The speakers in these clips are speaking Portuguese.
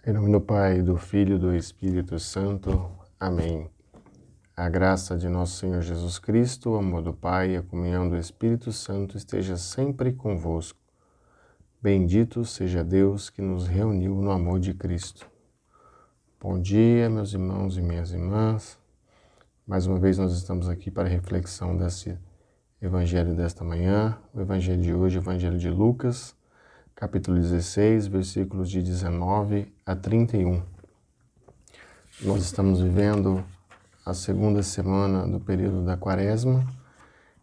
Em nome do Pai, do Filho e do Espírito Santo. Amém. A graça de nosso Senhor Jesus Cristo, o amor do Pai e a comunhão do Espírito Santo esteja sempre convosco. Bendito seja Deus que nos reuniu no amor de Cristo. Bom dia, meus irmãos e minhas irmãs. Mais uma vez nós estamos aqui para a reflexão desse Evangelho desta manhã. O Evangelho de hoje, o Evangelho de Lucas, capítulo 16, versículos de 19 a 31. Nós estamos vivendo a segunda semana do período da Quaresma,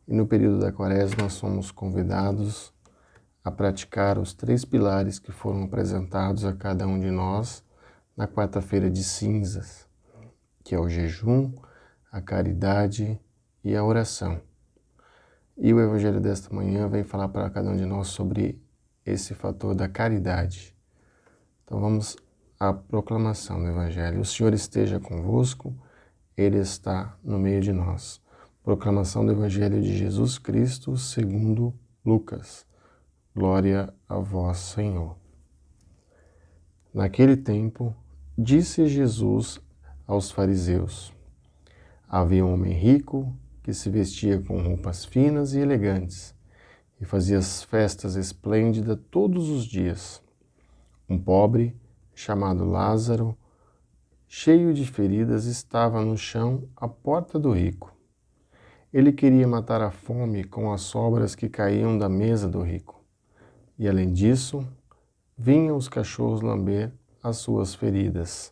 e no período da Quaresma somos convidados a praticar os 3 pilares que foram apresentados a cada um de nós na quarta-feira de cinzas, que é o jejum, a caridade e a oração. E o Evangelho desta manhã vem falar para cada um de nós sobre esse fator da caridade. Então vamos à proclamação do Evangelho. O Senhor esteja convosco, Ele está no meio de nós. Proclamação do Evangelho de Jesus Cristo segundo Lucas. Glória a vós, Senhor. Naquele tempo, disse Jesus aos fariseus: havia um homem rico que se vestia com roupas finas e elegantes e fazia festas esplêndidas todos os dias. Um pobre, chamado Lázaro, cheio de feridas, estava no chão à porta do rico. Ele queria matar a fome com as sobras que caíam da mesa do rico. E, além disso, vinham os cachorros lamber as suas feridas.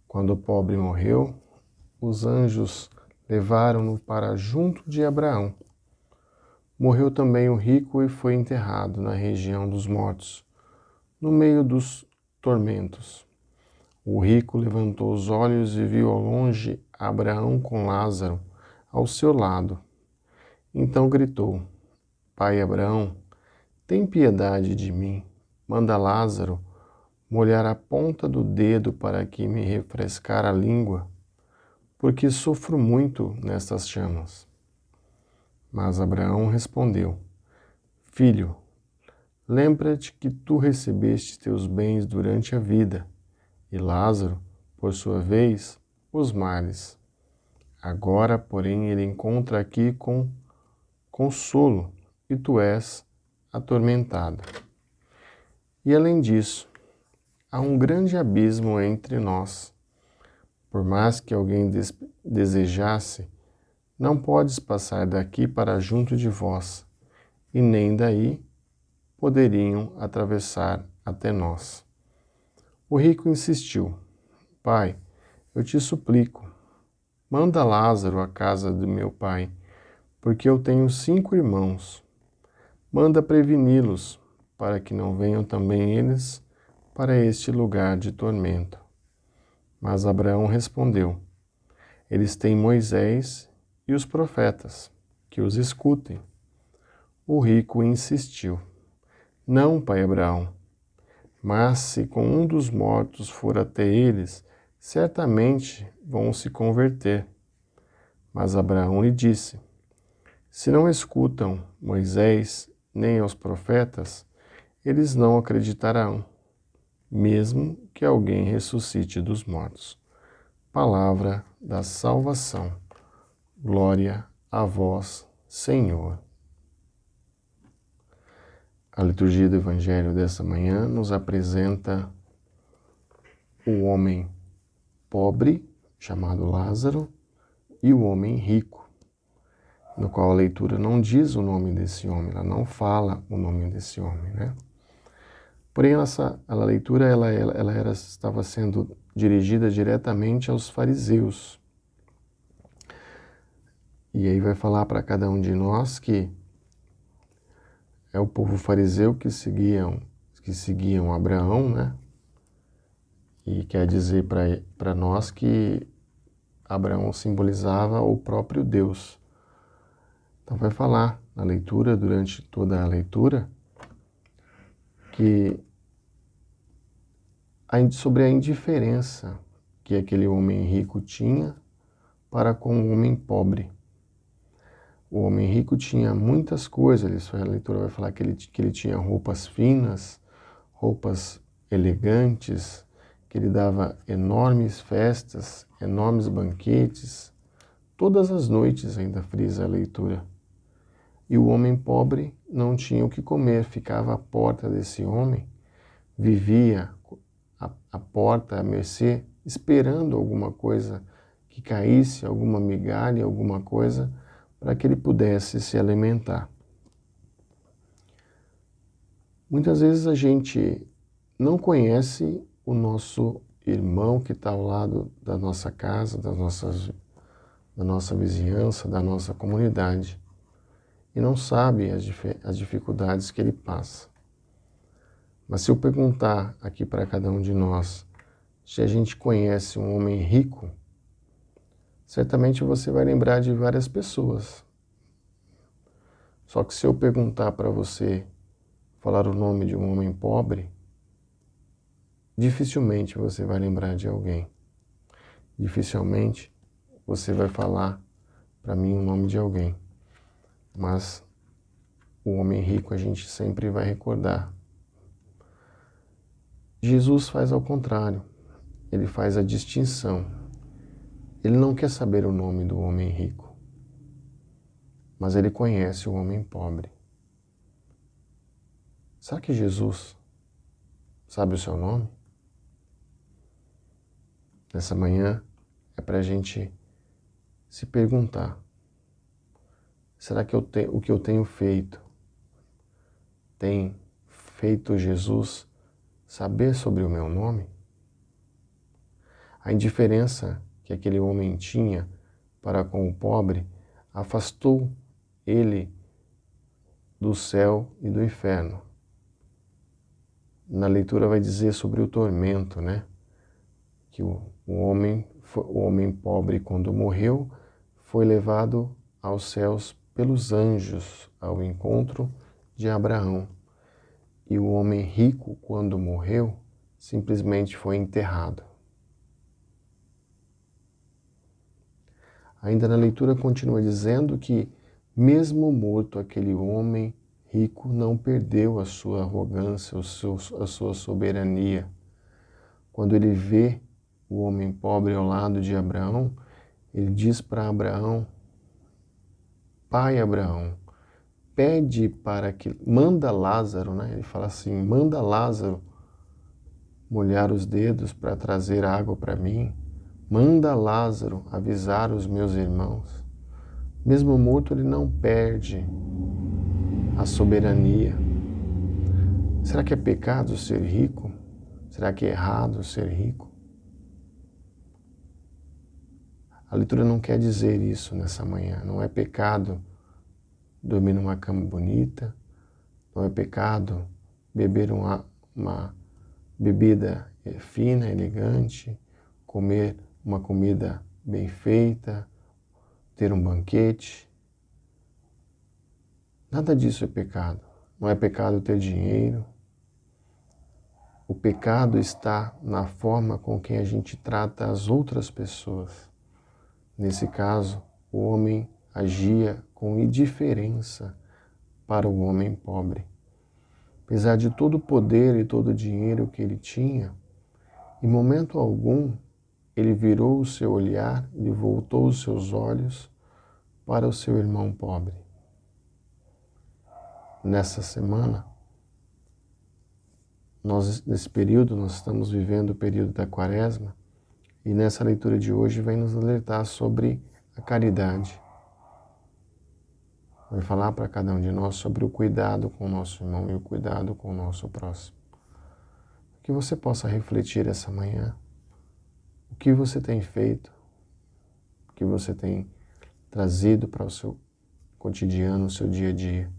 Quando o pobre morreu, os anjos levaram-no para junto de Abraão. Morreu também o rico e foi enterrado na região dos mortos, no meio dos tormentos. O rico levantou os olhos e viu ao longe Abraão com Lázaro ao seu lado. Então gritou: Pai Abraão, tem piedade de mim. Manda Lázaro molhar a ponta do dedo para que me refrescar a língua, porque sofro muito nestas chamas. Mas Abraão respondeu: Filho, lembra-te que tu recebeste teus bens durante a vida, e Lázaro, por sua vez, os males. Agora, porém, ele encontra aqui com consolo, e tu és atormentado. E além disso, há um grande abismo entre nós. Por mais que alguém desejasse, não podes passar daqui para junto de vós, e nem daí poderiam atravessar até nós. O rico insistiu: Pai, eu te suplico, manda Lázaro à casa do meu pai, porque eu tenho 5 irmãos. Manda preveni-los, para que não venham também eles para este lugar de tormento. Mas Abraão respondeu: Eles têm Moisés e os profetas, que os escutem. O rico insistiu: Não, pai Abraão, mas se com um dos mortos for até eles, certamente vão se converter. Mas Abraão lhe disse: Se não escutam Moisés nem aos profetas, eles não acreditarão, mesmo que alguém ressuscite dos mortos. Palavra da salvação. Glória a vós, Senhor. A liturgia do Evangelho dessa manhã nos apresenta o homem pobre, chamado Lázaro, e o homem rico, no qual a leitura não diz o nome desse homem, ela não fala o nome desse homem, né? Porém, a leitura estava sendo dirigida diretamente aos fariseus. E aí vai falar para cada um de nós que é o povo fariseu que seguiam Abraão, né? E quer dizer para nós que Abraão simbolizava o próprio Deus. Então vai falar na leitura, durante toda a leitura, que sobre a indiferença que aquele homem rico tinha para com o homem pobre. O homem rico tinha muitas coisas, a leitura vai falar que ele tinha roupas finas, roupas elegantes, que ele dava enormes festas, enormes banquetes, todas as noites, ainda frisa a leitura. E o homem pobre não tinha o que comer, ficava à porta desse homem, vivia à porta, à mercê, esperando alguma coisa que caísse, alguma migalha, alguma coisa, para que ele pudesse se alimentar. Muitas vezes a gente não conhece o nosso irmão que está ao lado da nossa casa, da nossa vizinhança, da nossa comunidade, e não sabe as dificuldades que ele passa. Mas se eu perguntar aqui para cada um de nós se a gente conhece um homem rico, certamente você vai lembrar de várias pessoas. Só que se eu perguntar para você falar o nome de um homem pobre, dificilmente você vai lembrar de alguém. Dificilmente você vai falar para mim o nome de alguém. Mas o homem rico a gente sempre vai recordar. Jesus faz ao contrário. Ele faz a distinção. Ele não quer saber o nome do homem rico, mas ele conhece o homem pobre. Será que Jesus sabe o seu nome? Nessa manhã é para a gente se perguntar: será que o que eu tenho feito tem feito Jesus saber sobre o meu nome? A indiferença que aquele homem tinha para com o pobre afastou ele do céu e do inferno. Na leitura vai dizer sobre o tormento, né? Que o homem pobre, quando morreu, foi levado aos céus pelos anjos ao encontro de Abraão. E o homem rico, quando morreu, simplesmente foi enterrado. Ainda na leitura continua dizendo que, mesmo morto, aquele homem rico não perdeu a sua arrogância, a sua soberania. Quando ele vê o homem pobre ao lado de Abraão, ele diz para Abraão: Pai Abraão, pede para que... Manda Lázaro, né? Ele fala assim: manda Lázaro molhar os dedos para trazer água para mim. Manda Lázaro avisar os meus irmãos. Mesmo morto, ele não perde a soberania. Será que é pecado ser rico? Será que é errado ser rico? A leitura não quer dizer isso nessa manhã. Não é pecado dormir numa cama bonita, não é pecado beber uma bebida fina, elegante, comer uma comida bem feita, ter um banquete. Nada disso é pecado. Não é pecado ter dinheiro. O pecado está na forma com que a gente trata as outras pessoas. Nesse caso, o homem agia com indiferença para o homem pobre. Apesar de todo o poder e todo o dinheiro que ele tinha, em momento algum ele virou o seu olhar, ele voltou os seus olhos para o seu irmão pobre. Nessa semana, nesse período, nós estamos vivendo o período da Quaresma, e nessa leitura de hoje vem nos alertar sobre a caridade. Vai falar para cada um de nós sobre o cuidado com o nosso irmão e o cuidado com o nosso próximo. Que você possa refletir essa manhã o que você tem feito, o que você tem trazido para o seu cotidiano, o seu dia a dia.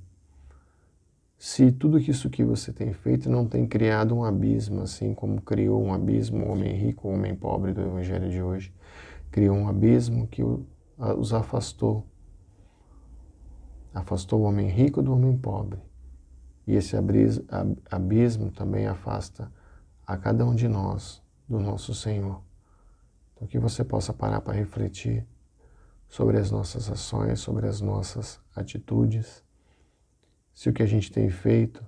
Se tudo isso que você tem feito não tem criado um abismo, assim como criou um abismo o homem rico, o homem pobre do Evangelho de hoje, criou um abismo que os afastou. Afastou o homem rico do homem pobre. E esse abismo também afasta a cada um de nós do nosso Senhor. Então que você possa parar para refletir sobre as nossas ações, sobre as nossas atitudes, se o que a gente tem feito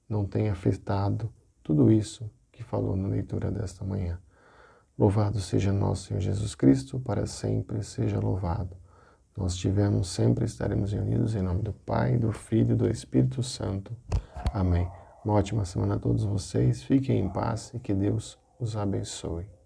não tem afetado tudo isso que que falou na leitura desta manhã. Louvado seja nosso Senhor Jesus Cristo, para sempre seja louvado. Nós tivemos, sempre estaremos reunidos em nome do Pai, do Filho e do Espírito Santo. Amém. Uma ótima semana a todos vocês, fiquem em paz e que Deus os abençoe.